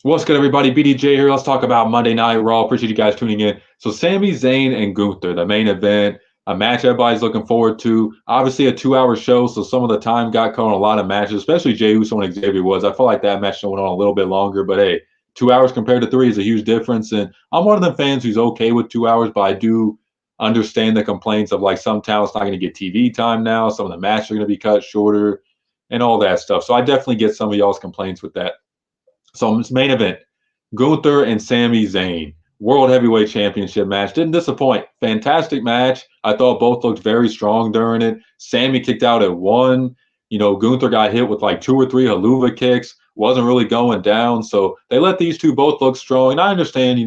What's good, everybody? BDJ here. Let's talk about Monday Night Raw. Appreciate you guys tuning in. So, Sami Zayn and Gunther, the main event, a match everybody's looking forward to. Obviously, a 2 hour show, so some of the time got cut on a lot of matches, especially Jey Uso and Xavier Woods. I feel like that match went on a little bit longer, but hey, 2 hours compared to three is a huge difference. And I'm one of them fans who's okay with 2 hours, but I do understand the complaints of like some talent's not going to get TV time now. Some of the matches are going to be cut shorter and all that stuff. So, I definitely get some of y'all's complaints with that. So, this main event. Gunther and Sami Zayn, World Heavyweight Championship match. Didn't disappoint. Fantastic match. I thought both looked very strong during it. Sami kicked out at one. Gunther got hit with like two or three haluva kicks. Wasn't really going down. So they let these two both look strong. And I understand,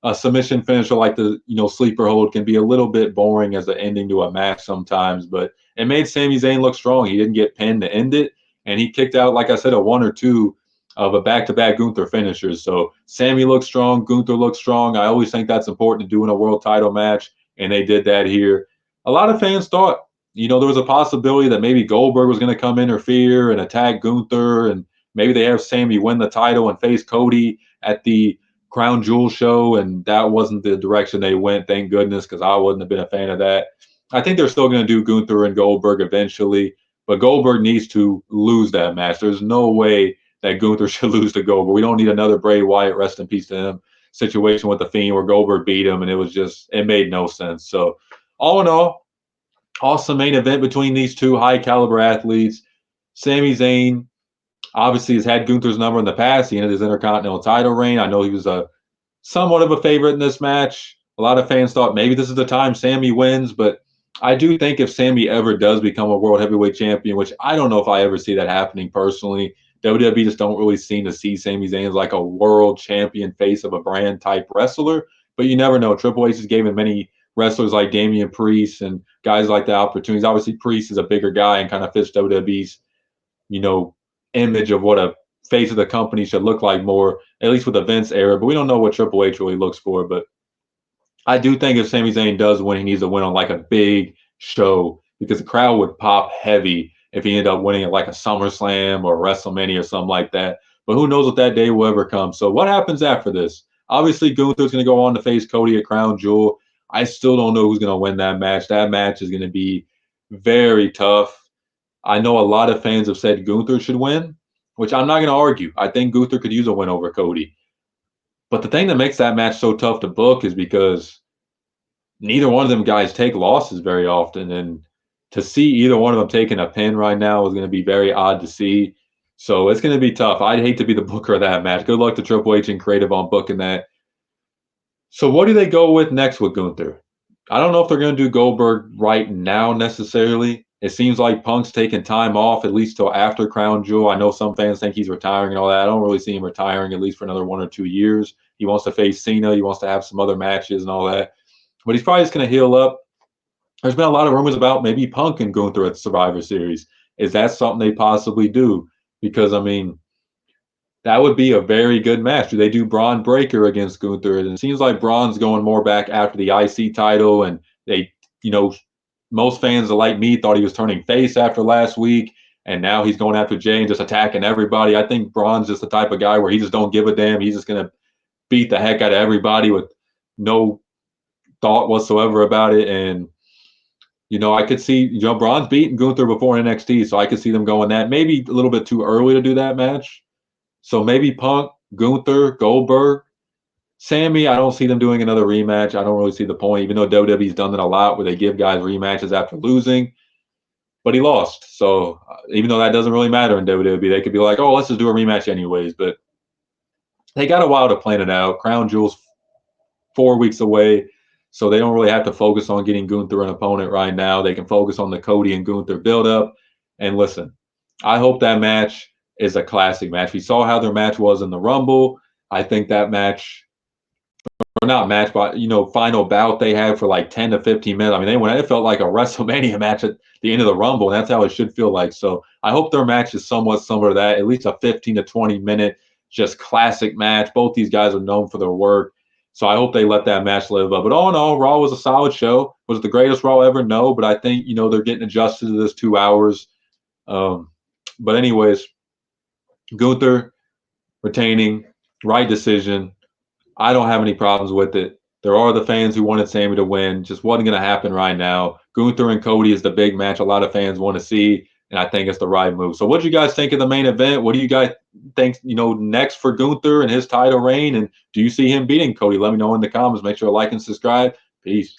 a submission finisher like the, sleeper hold can be a little bit boring as an ending to a match sometimes. But it made Sami Zayn look strong. He didn't get pinned to end it. And he kicked out, like I said, a one or two of a back-to-back Gunther finishers. So Sami looks strong, Gunther looks strong. I always think that's important to do in a world title match, and they did that here. A lot of fans thought, there was a possibility that maybe Goldberg was going to come interfere and attack Gunther, and maybe they have Sami win the title and face Cody at the Crown Jewel show, and that wasn't the direction they went. Thank goodness, because I wouldn't have been a fan of that. I think they're still going to do Gunther and Goldberg eventually, but Goldberg needs to lose that match. There's no way that Gunther should lose to Goldberg. We don't need another Bray Wyatt, rest in peace to him, situation with the Fiend where Goldberg beat him, and it made no sense. So, all in all, awesome main event between these two high caliber athletes. Sami Zayn obviously has had Gunther's number in the past. He ended his Intercontinental title reign. I know he was a somewhat of a favorite in this match. A lot of fans thought maybe this is the time Sami wins, but I do think if Sami ever does become a world heavyweight champion, which I don't know if I ever see that happening personally, WWE just don't really seem to see Sami Zayn as like a world champion face of a brand type wrestler. But you never know. Triple H has given many wrestlers like Damian Priest and guys like that opportunities. Obviously, Priest is a bigger guy and kind of fits WWE's, you know, image of what a face of the company should look like more, at least with the Vince era. But we don't know what Triple H really looks for. But I do think if Sami Zayn does win, he needs to win on like a big show because the crowd would pop heavy if he ended up winning at like a SummerSlam or WrestleMania or something like that. But who knows what that day will ever come. So what happens after this? Obviously, Gunther's going to go on to face Cody at Crown Jewel. I still don't know who's going to win that match. That match is going to be very tough. I know a lot of fans have said Gunther should win, which I'm not going to argue. I think Gunther could use a win over Cody. But the thing that makes that match so tough to book is because neither one of them guys take losses very often. And to see either one of them taking a pin right now is going to be very odd to see. So it's going to be tough. I'd hate to be the booker of that match. Good luck to Triple H and Creative on booking that. So what do they go with next with Gunther? I don't know if they're going to do Goldberg right now necessarily. It seems like Punk's taking time off at least till after Crown Jewel. I know some fans think he's retiring and all that. I don't really see him retiring at least for another 1 or 2 years. He wants to face Cena. He wants to have some other matches and all that. But he's probably just going to heal up. There's been a lot of rumors about maybe Punk and Gunther at the Survivor Series. Is that something they possibly do? Because, I mean, that would be a very good match. Do they do Braun Breaker against Gunther? And it seems like Braun's going more back after the IC title, and they, you know, most fans like me thought he was turning face after last week, and now he's going after Jay and just attacking everybody. I think Braun's just the type of guy where he just don't give a damn. He's just gonna beat the heck out of everybody with no thought whatsoever about it. And I could see Braun's beaten Gunther before in NXT, so I could see them going that. Maybe a little bit too early to do that match. So maybe Punk, Gunther, Goldberg, Sammy. I don't see them doing another rematch. I don't really see the point, even though WWE's done that a lot where they give guys rematches after losing. But he lost. So even though that doesn't really matter in WWE, they could be like, oh, let's just do a rematch anyways. But they got a while to plan it out. Crown Jewel's 4 weeks away. So they don't really have to focus on getting Gunther an opponent right now. They can focus on the Cody and Gunther buildup. And listen, I hope that match is a classic match. We saw how their match was in the Rumble. I think that match, or not match, but final bout they had for like 10 to 15 minutes. I mean, it felt like a WrestleMania match at the end of the Rumble, and that's how it should feel like. So I hope their match is somewhat similar to that, at least a 15 to 20-minute just classic match. Both these guys are known for their work. So I hope they let that match live up. But all in all, Raw was a solid show. Was it the greatest Raw ever? No, but I think, they're getting adjusted to this 2 hours. But anyways, Gunther retaining. Right decision. I don't have any problems with it. There are the fans who wanted Sami to win. Just wasn't going to happen right now. Gunther and Cody is the big match a lot of fans want to see, and I think it's the right move. So, what do you guys think of the main event? What do you guys think, next for Gunther and his title reign? And do you see him beating Cody? Let me know in the comments. Make sure to like and subscribe. Peace.